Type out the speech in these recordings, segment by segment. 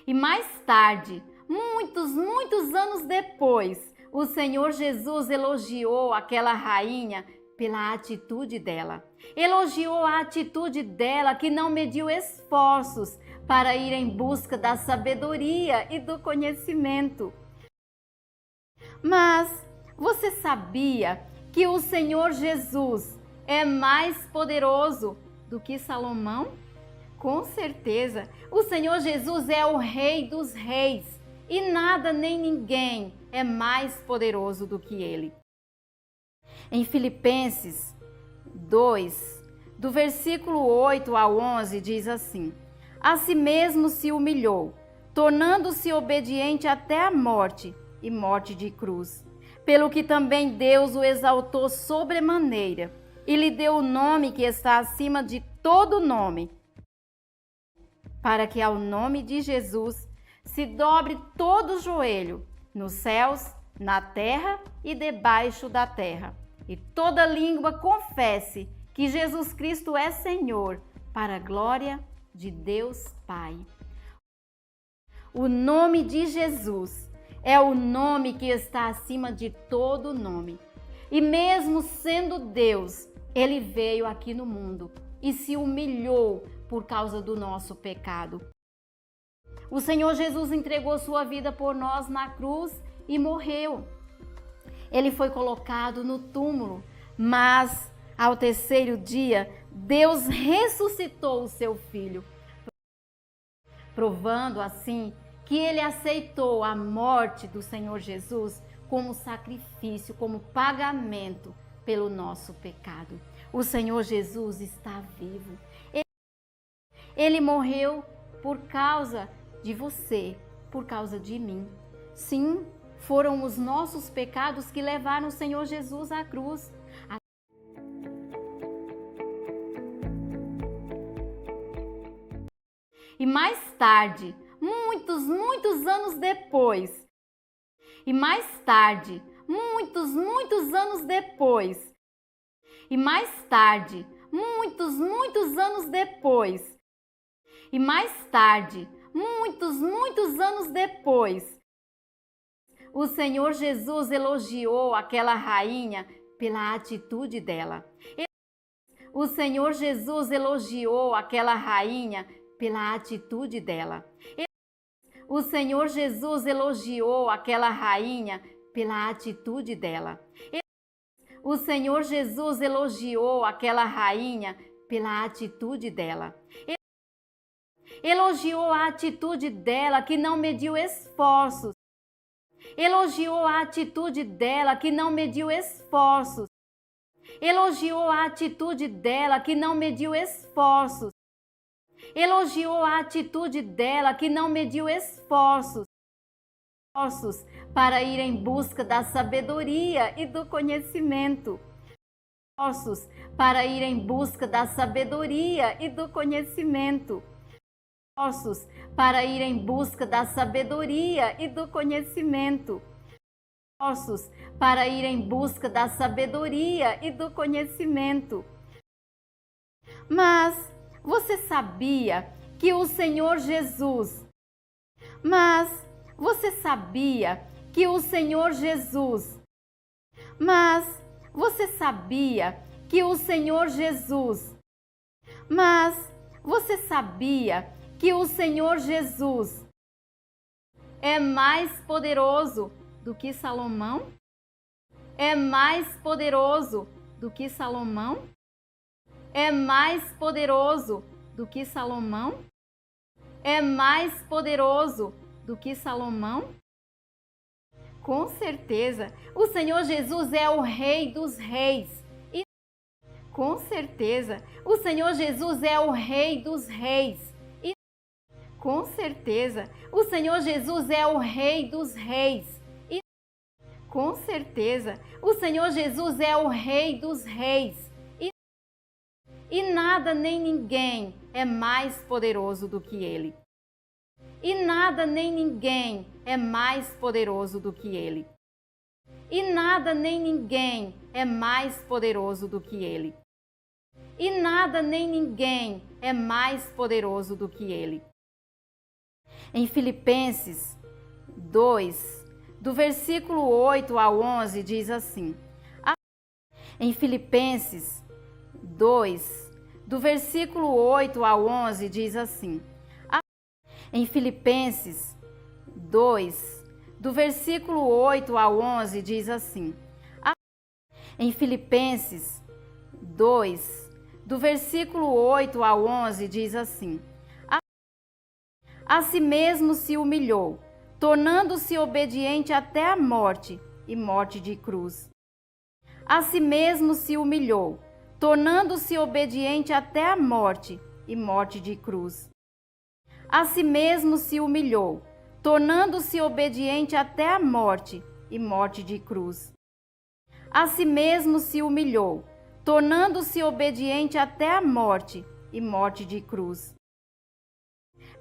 E mais tarde, muitos anos depois, o Senhor Jesus elogiou aquela rainha pela atitude dela. Elogiou a atitude dela que não mediu esforços para ir em busca da sabedoria e do conhecimento. Mas você sabia que o Senhor Jesus é mais poderoso do que Salomão? Com certeza, o Senhor Jesus é o Rei dos Reis e nada nem ninguém é mais poderoso do que Ele. Em Filipenses 2, do versículo 8 ao 11, diz assim: A si mesmo se humilhou, tornando-se obediente até a morte, e morte de cruz. Pelo que também Deus o exaltou sobremaneira, e lhe deu o nome que está acima de todo nome, para que ao nome de Jesus se dobre todo o joelho, nos céus, na terra e debaixo da terra, e toda língua confesse que Jesus Cristo é Senhor, para a glória de Deus Pai. O nome de Jesus é o nome que está acima de todo nome. E mesmo sendo Deus, Ele veio aqui no mundo e se humilhou por causa do nosso pecado. O Senhor Jesus entregou sua vida por nós na cruz e morreu. Ele foi colocado no túmulo, mas ao terceiro dia, Deus ressuscitou o seu Filho, provando assim que Ele aceitou a morte do Senhor Jesus como sacrifício, como pagamento pelo nosso pecado. O Senhor Jesus está vivo. Ele morreu por causa de você, por causa de mim. Sim, foram os nossos pecados que levaram o Senhor Jesus à cruz. E mais tarde, muitos anos depois, e mais tarde, muitos anos depois, e mais tarde, muitos anos depois, e mais tarde, muitos anos depois, o Senhor Jesus elogiou aquela rainha pela atitude dela. O Senhor Jesus elogiou aquela rainha pela atitude dela. O Senhor Jesus elogiou aquela rainha pela atitude dela. O Senhor Jesus elogiou aquela rainha pela atitude dela. Elogiou a atitude dela que não mediu esforços. Elogiou a atitude dela que não mediu esforços. Elogiou a atitude dela que não mediu esforços. Elogiou a atitude dela que não mediu esforços para ir em busca da sabedoria e do conhecimento. Esforços para ir em busca da sabedoria e do conhecimento. Esforços para ir em busca da sabedoria e do conhecimento. Esforços para ir em busca da sabedoria e do conhecimento. Mas você sabia que o Senhor Jesus, mas você sabia que o Senhor Jesus, mas você sabia que o Senhor Jesus, mas você sabia que o Senhor Jesus é mais poderoso do que Salomão? É mais poderoso do que Salomão? É mais poderoso do que Salomão? É mais poderoso do que Salomão? Com certeza, o Senhor Jesus é o Rei dos Reis. E com certeza, o Senhor Jesus é o Rei dos Reis. E com certeza, o Senhor Jesus é o Rei dos Reis. E com certeza, o Senhor Jesus é o Rei dos Reis. E nada nem ninguém é mais poderoso do que Ele. E nada nem ninguém é mais poderoso do que Ele. E nada nem ninguém é mais poderoso do que Ele. E nada nem ninguém é mais poderoso do que Ele. Em Filipenses 2, do versículo 8 ao 11, diz assim. Em Filipenses 2, do versículo 8 ao 11, diz assim. Em Filipenses 2, do versículo 8 ao 11, diz assim. Em Filipenses 2, do versículo 8 ao 11, diz assim. A si mesmo se humilhou, tornando-se obediente até a morte, e morte de cruz. A si mesmo se humilhou, tornando-se obediente até a morte, e morte de cruz. A si mesmo se humilhou, tornando-se obediente até a morte, e morte de cruz. A si mesmo se humilhou, tornando-se obediente até a morte, e morte de cruz.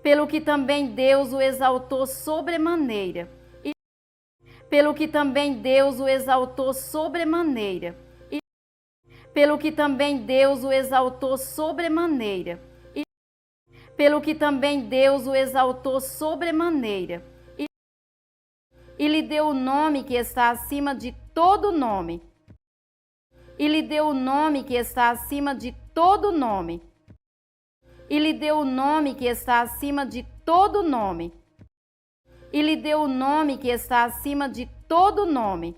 Pelo que também Deus o exaltou sobremaneira. Pelo que também Deus o exaltou sobremaneira. Pelo que também Deus o exaltou sobremaneira. Pelo que também Deus o exaltou sobremaneira. E lhe deu o nome que está acima de todo nome. E lhe deu o nome que está acima de todo nome. E lhe deu o nome que está acima de todo nome. E lhe deu o nome que está acima de todo nome.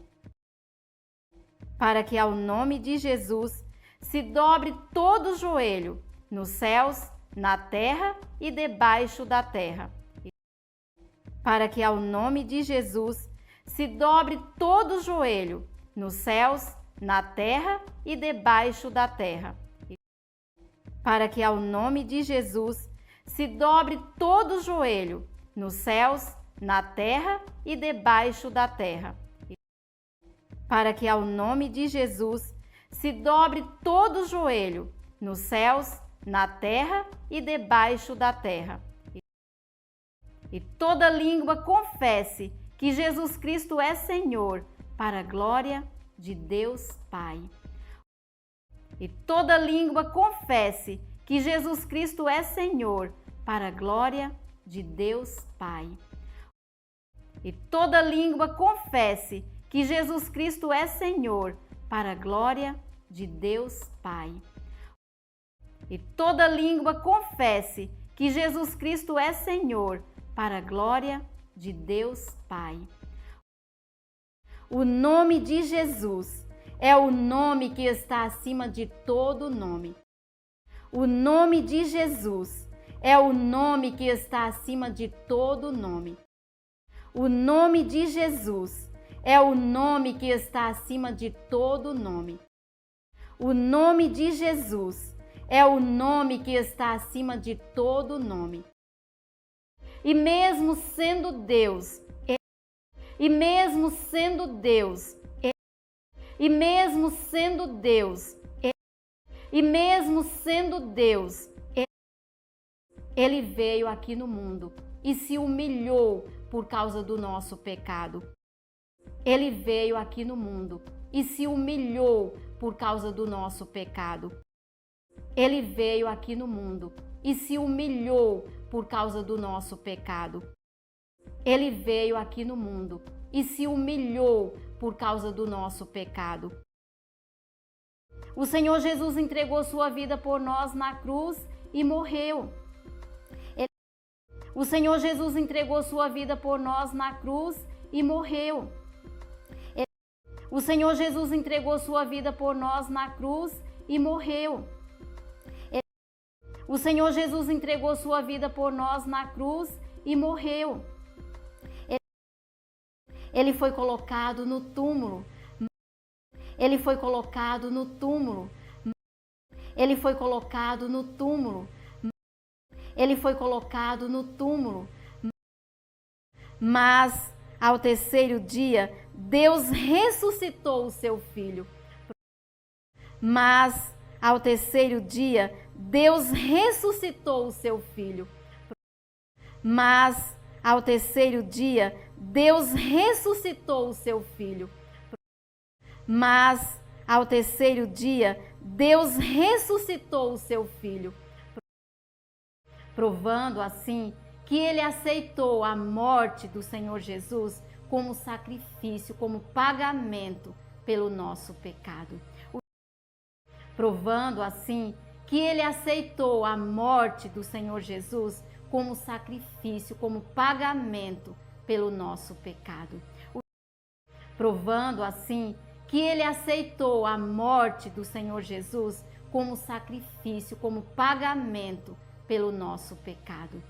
Para que ao nome de Jesus se dobre todo o joelho, nos céus, na terra e debaixo da terra. Para que ao nome de Jesus se dobre todo o joelho, nos céus, na terra e debaixo da terra. Para que ao nome de Jesus se dobre todo o joelho, nos céus, na terra e debaixo da terra. Para que ao nome de Jesus se dobre todo o joelho, nos céus, na terra e debaixo da terra. E toda língua confesse que Jesus Cristo é Senhor, para a glória de Deus Pai. E toda língua confesse que Jesus Cristo é Senhor, para a glória de Deus Pai. E toda língua confesse que Jesus Cristo é Senhor, para a glória de Deus Pai. E toda língua confesse que Jesus Cristo é Senhor, para a glória de Deus Pai. O nome de Jesus é o nome que está acima de todo nome. O nome de Jesus é o nome que está acima de todo nome. O nome de Jesus é o nome que está acima de todo nome. O nome de Jesus é o nome que está acima de todo nome. E mesmo sendo Deus, e mesmo sendo Deus, e mesmo sendo Deus, e mesmo sendo Deus, Ele veio aqui no mundo e se humilhou por causa do nosso pecado. Ele veio aqui no mundo e se humilhou por causa do nosso pecado. Ele veio aqui no mundo e se humilhou por causa do nosso pecado. Ele veio aqui no mundo e se humilhou por causa do nosso pecado. O Senhor Jesus entregou sua vida por nós na cruz e morreu. O Senhor Jesus entregou sua vida por nós na cruz e morreu. O Senhor Jesus entregou sua vida por nós na cruz e morreu. O Senhor Jesus entregou sua vida por nós na cruz e morreu. Ele foi colocado no túmulo. Ele foi colocado no túmulo. Ele foi colocado no túmulo. Ele foi colocado no túmulo. Mas ao terceiro dia, Deus ressuscitou o seu filho. Mas ao terceiro dia, Deus ressuscitou o seu filho. Mas ao terceiro dia, Deus ressuscitou o seu filho. Mas ao terceiro dia, Deus ressuscitou o seu filho, provando assim que ele aceitou a morte do Senhor Jesus como sacrifício, como pagamento pelo nosso pecado. Provando assim que ele aceitou a morte do Senhor Jesus como sacrifício, como pagamento pelo nosso pecado. Provando assim que ele aceitou a morte do Senhor Jesus como sacrifício, como pagamento pelo nosso pecado.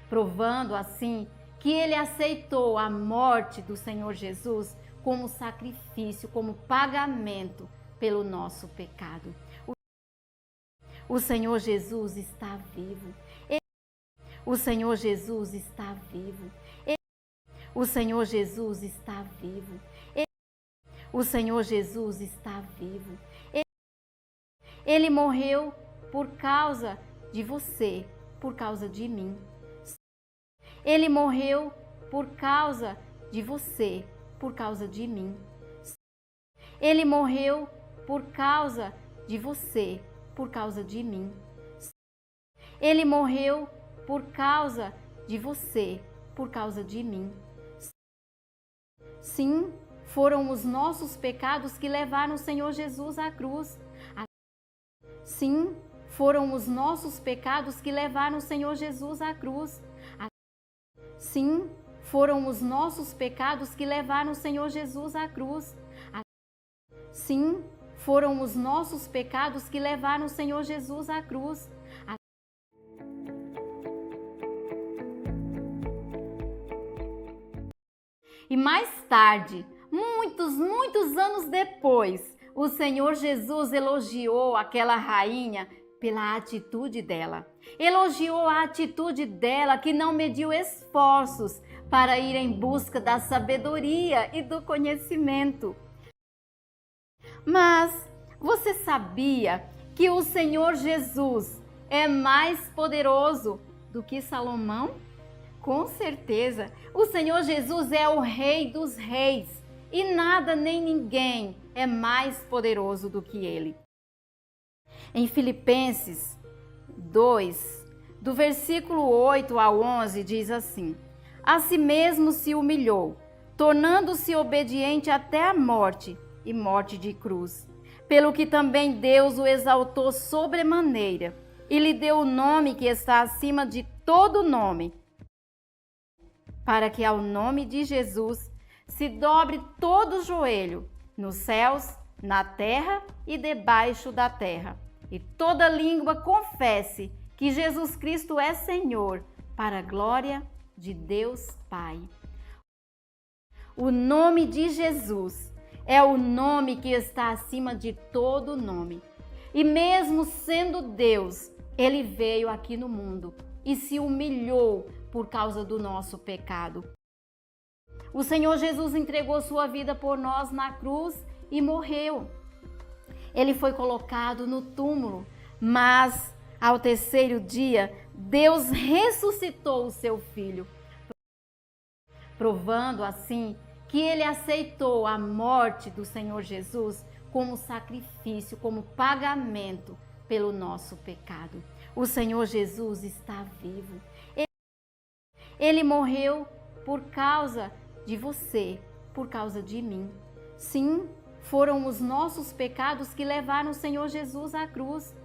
Provando assim que ele aceitou a morte do Senhor Jesus como sacrifício, como pagamento pelo nosso pecado. O Senhor Jesus está vivo. O Senhor Jesus está vivo. O Senhor Jesus está vivo. O Senhor Jesus está vivo. Ele morreu por causa de você, por causa de mim. Ele morreu por causa de você, por causa de mim. Ele morreu por causa de você, por causa de mim. Ele morreu por causa de você, por causa de mim. Sim, foram os nossos pecados que levaram o Senhor Jesus à cruz. Sim, foram os nossos pecados que levaram o Senhor Jesus à cruz. Sim, foram os nossos pecados que levaram o Senhor Jesus à cruz. Sim, foram os nossos pecados que levaram o Senhor Jesus à cruz. E mais tarde, muitos anos depois, o Senhor Jesus elogiou aquela rainha pela atitude dela. Elogiou a atitude dela que não mediu esforços para ir em busca da sabedoria e do conhecimento. Mas você sabia que o Senhor Jesus é mais poderoso do que Salomão? Com certeza, o Senhor Jesus é o Rei dos Reis e nada nem ninguém é mais poderoso do que Ele. Em Filipenses 2, do versículo 8 ao 11, diz assim: A si mesmo se humilhou, tornando-se obediente até a morte e morte de cruz. Pelo que também Deus o exaltou sobremaneira e lhe deu o nome que está acima de todo nome, para que ao nome de Jesus se dobre todo o joelho, nos céus, na terra e debaixo da terra, e toda língua confesse que Jesus Cristo é Senhor, para a glória de Deus Pai. O nome de Jesus é o nome que está acima de todo nome. E mesmo sendo Deus, Ele veio aqui no mundo e se humilhou por causa do nosso pecado. O Senhor Jesus entregou sua vida por nós na cruz e morreu. Ele foi colocado no túmulo, mas ao terceiro dia, Deus ressuscitou o seu Filho, provando assim que Ele aceitou a morte do Senhor Jesus como sacrifício, como pagamento pelo nosso pecado. O Senhor Jesus está vivo. Ele morreu por causa de você, por causa de mim. Sim, foram os nossos pecados que levaram o Senhor Jesus à cruz.